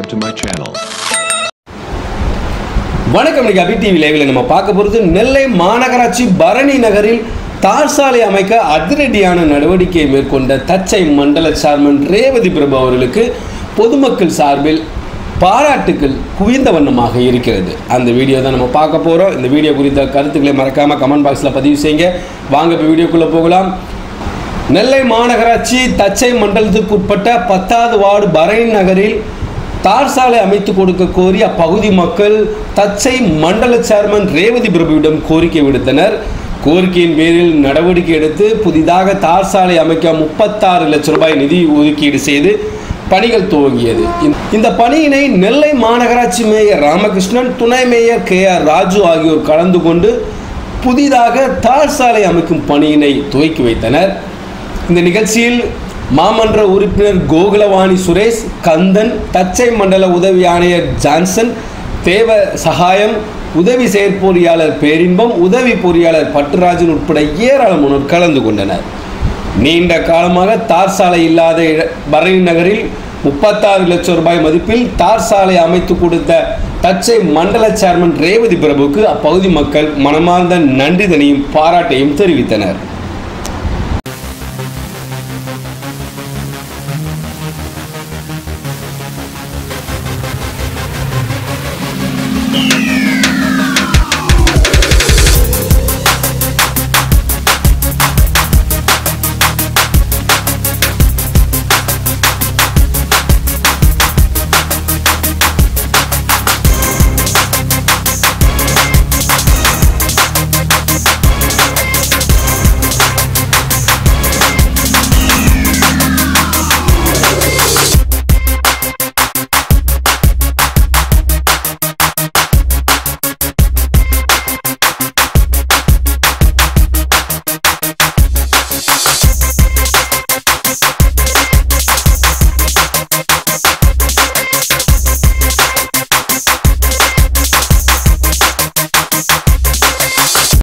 subscribe to my channel. வணக்கம். இன்னைக்கு அபி TV லைவ்ல நம்ம பார்க்க போகிறது நெல்லை மாநகராட்சி பரணி நகரில் தார் சாலை அமைக்க அதிரடியான நடவடிக்கையை மேற்கொண்ட தச்சை மண்டல சேர்மன் ரேவதி பிரபு அவர்களுக்கு பொதுமக்கள் சார்பில் பாராட்டுக்கள் குவிந்த வண்ணமாக இருக்கிறது. அந்த வீடியோ தான் நம்ம பார்க்க போகிறோம். இந்த வீடியோ குறித்த கருத்துக்களை மறக்காமல் கமெண்ட் பாக்ஸில் பதிவு செய்யுங்க. வாங்க இப்போ வீடியோக்குள்ளே போகலாம். நெல்லை மாநகராட்சி தச்சை மண்டலத்துக்கு உட்பட்ட 10வது வார்டு பரணி நகரில் தார் சாலை அமைத்து கொடுக்க கோரி அப்பகுதி மக்கள் தச்சை மண்டல சேர்மன் ரேவதி பிரபுவிடம் கோரிக்கை விடுத்தனர். கோரிக்கையின் பேரில் நடவடிக்கை எடுத்து புதிதாக தார் சாலை அமைக்க 36 லட்சம் ரூபாய் நிதி ஒதுக்கீடு செய்து பணிகள் துவங்கியது. இந்த பணியினை நெல்லை மாநகராட்சி மேயர் ராமகிருஷ்ணன், துணை மேயர் KR ராஜு ஆகியோர் கலந்து கொண்டு புதிதாக தார் சாலை அமைக்கும் பணியினை துவக்கி வைத்தனர். இந்த நிகழ்ச்சியில் மாமன்ற உறுப்பினர் கோகுலவாணி சுரேஷ், கந்தன், தச்சை மண்டல உதவி ஆணையர் ஜான்சன், தேவ சகாயம், உதவி செயற்பொறியாளர் பேரின்பம், உதவி பொறியாளர் பட்டுராஜன் உட்பட ஏராளமானோர் கலந்து கொண்டனர். நீண்ட காலமாக தார் சாலை இல்லாத பரணி நகரில் 36 லட்சம் ரூபாய் மதிப்பில் தார் சாலை அமைத்து கொடுத்த தச்சை மண்டல சேர்மன் ரேவதி பிரபுவுக்கு அப்பகுதி மக்கள் மனமார்ந்த நன்றிதனையும் பாராட்டையும் தெரிவித்தனர்.